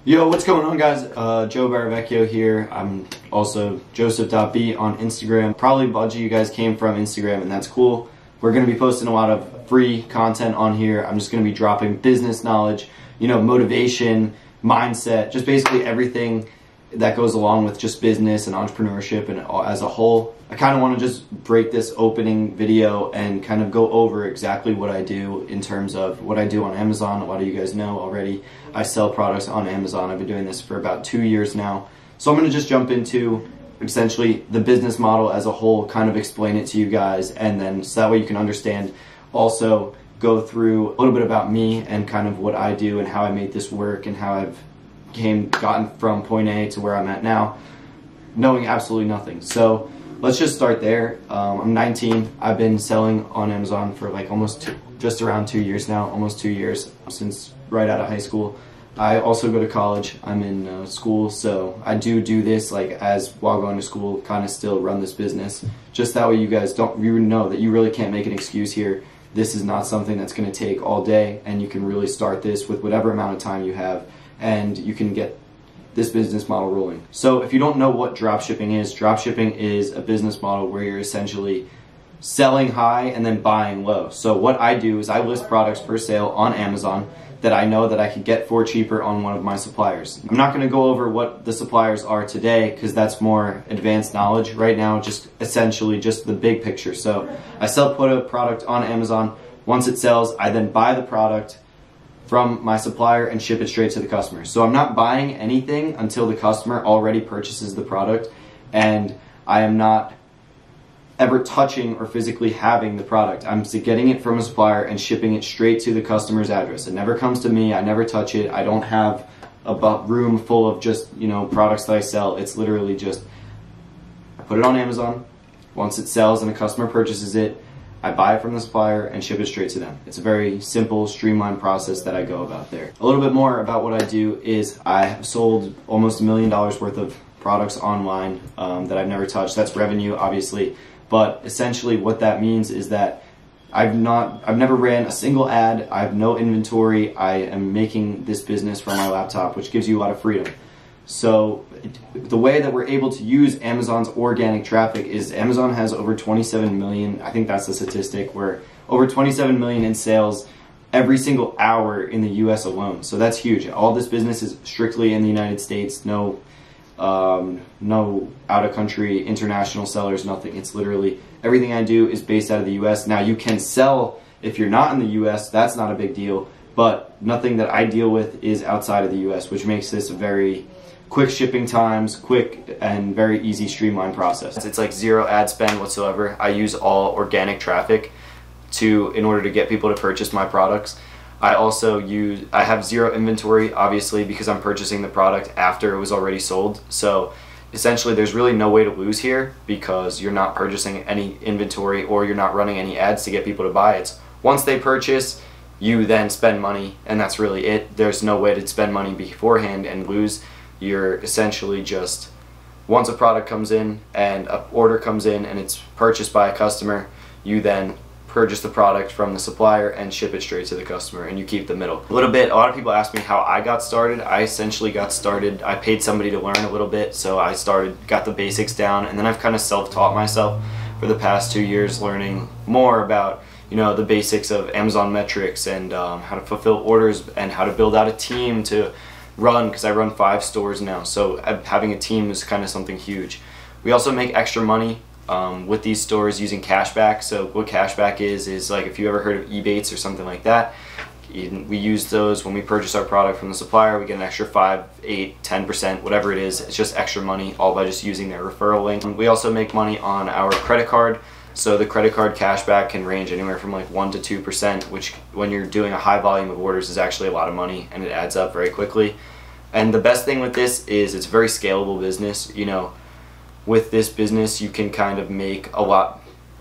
Yo, what's going on, guys? Joe Baravecchio here. I'm also Joseph.B on Instagram. Probably a bunch of you guys came from Instagram, and that's cool. We're going to be posting a lot of free content on here. I'm just going to be dropping business knowledge, motivation, mindset, just basically everything that goes along with just business and entrepreneurship and as a whole. I kind of want to just break this opening video and kind of go over exactly what I do in terms of what I do on Amazon. A lot of you guys know already I sell products on Amazon. I've been doing this for about 2 years now. So I'm going to just jump into essentially the business model as a whole, kind of explain it to you guys, and then so that way you can understand. Also go through a little bit about me and kind of what I do and how I made this work and how I've gotten from point A to where I'm at now, knowing absolutely nothing. So let's just start there. I'm 19. I've been selling on Amazon for like just around 2 years now, almost 2 years, since right out of high school. I also go to college. I'm in school, so I do this like while going to school, kind of still run this business. Just that way you guys know that you really can't make an excuse here. This is not something that's going to take all day, and you can really start this with whatever amount of time you have, and you can get this business model rolling. So if you don't know what dropshipping is a business model where you're essentially selling high and then buying low. So what I do is I list products for sale on Amazon that I know that I can get for cheaper on one of my suppliers. I'm not going to go over what the suppliers are today because that's more advanced knowledge. Right now, just essentially just the big picture. So I put a product on Amazon. Once it sells, I then buy the product from my supplier and ship it straight to the customer. So I'm not buying anything until the customer already purchases the product, and I am not ever touching or physically having the product. I'm getting it from a supplier and shipping it straight to the customer's address. It never comes to me. I never touch it. I don't have a room full of just products that I sell. It's literally just I put it on Amazon. Once it sells and the customer purchases it, I buy it from the supplier and ship it straight to them. It's a very simple, streamlined process that I go about there. A little bit more about what I do is I have sold almost $1 million worth of products online that I've never touched. That's revenue, obviously, but essentially what that means is that I've never ran a single ad. I have no inventory. I am making this business from my laptop, which gives you a lot of freedom. So the way that we're able to use Amazon's organic traffic is Amazon has over 27 million, I think that's the statistic, where over 27 million in sales every single hour in the US alone. So that's huge. All this business is strictly in the United States, no out of country, international sellers, nothing. It's literally everything I do is based out of the US. Now you can sell if you're not in the US, that's not a big deal, but nothing that I deal with is outside of the US, which makes this a very quick shipping times, quick and very easy streamlined process. It's like zero ad spend whatsoever. I use all organic traffic in order to get people to purchase my products. I have zero inventory, obviously, because I'm purchasing the product after it was already sold. So essentially there's really no way to lose here because you're not purchasing any inventory or you're not running any ads to get people to buy it. Once they purchase, you then spend money, and that's really it. There's no way to spend money beforehand and lose. You're essentially just, once a product comes in and an order comes in and it's purchased by a customer, you then purchase the product from the supplier and ship it straight to the customer, and you keep the middle. A lot of people ask me how I got started. I essentially got started, I paid somebody to learn a little bit, so I got the basics down, and then I've kind of self-taught myself for the past 2 years, learning more about the basics of Amazon metrics and how to fulfill orders and how to build out a team to run, because I run 5 stores now, so having a team is kind of something huge. We also make extra money with these stores using cashback. So what cashback is like, if you ever heard of Ebates or something like that, we use those when we purchase our product from the supplier. We get an extra 5, 8, 10%, whatever it is. It's just extra money, all by just using their referral link. We also make money on our credit card. So the credit card cashback can range anywhere from like 1 to 2%, which when you're doing a high volume of orders is actually a lot of money, and it adds up very quickly. And the best thing with this is it's a very scalable business. With this business you can kind of make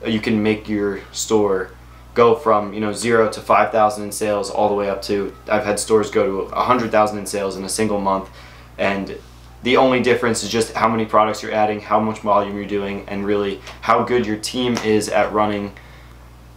you can make your store go from 0 to 5,000 in sales all the way up to, I've had stores go to 100,000 in sales in a single month, and the only difference is just how many products you're adding, how much volume you're doing, and really how good your team is at running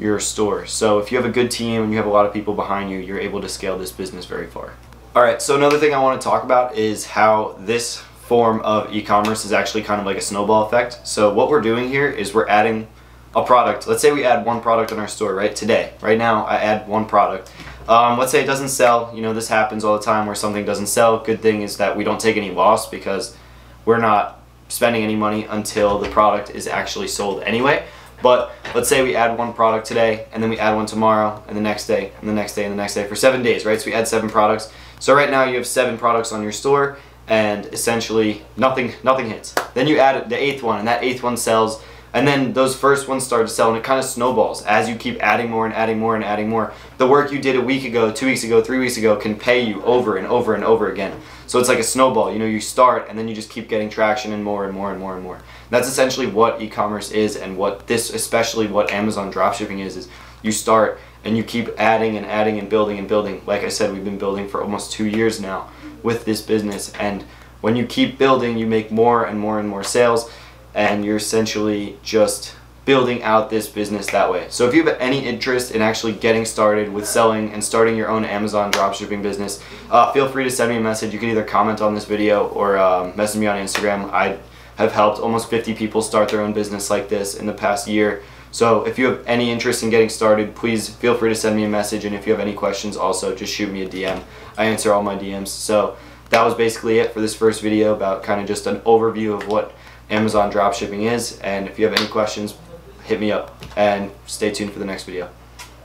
your store. So if you have a good team and you have a lot of people behind you, you're able to scale this business very far. Alright, so another thing I want to talk about is how this form of e-commerce is actually kind of like a snowball effect. So what we're doing here is we're adding a product. Let's say we add one product in our store, right? Today, right now, I add one product. Let's say it doesn't sell. You know, this happens all the time where something doesn't sell. Good thing is that we don't take any loss because we're not spending any money until the product is actually sold anyway. But let's say we add one product today, and then we add one tomorrow, and the next day, and the next day, and the next day for 7 days, right? So we add 7 products. So right now you have 7 products on your store, and essentially nothing hits. Then you add the 8th one, and that 8th one sells, and then those first ones start to sell, and it kind of snowballs as you keep adding more and adding more and adding more. The work you did a week ago, 2 weeks ago, 3 weeks ago can pay you over and over and over again. So it's like a snowball. You know, you start and then you just keep getting traction and more and more and more and more. That's essentially what e-commerce is, and what this, especially what Amazon dropshipping is you start and you keep adding and adding and building and building. Like I said, we've been building for almost 2 years now with this business, and when you keep building, you make more and more and more sales, and you're essentially just building out this business that way. So if you have any interest in actually getting started with selling and starting your own Amazon dropshipping business, feel free to send me a message. You can either comment on this video or message me on Instagram. I have helped almost 50 people start their own business like this in the past year. So if you have any interest in getting started, please feel free to send me a message, and if you have any questions also, just shoot me a DM. I answer all my DMs. So that was basically it for this first video, about kind of just an overview of what Amazon dropshipping is, and if you have any questions, hit me up, and stay tuned for the next video.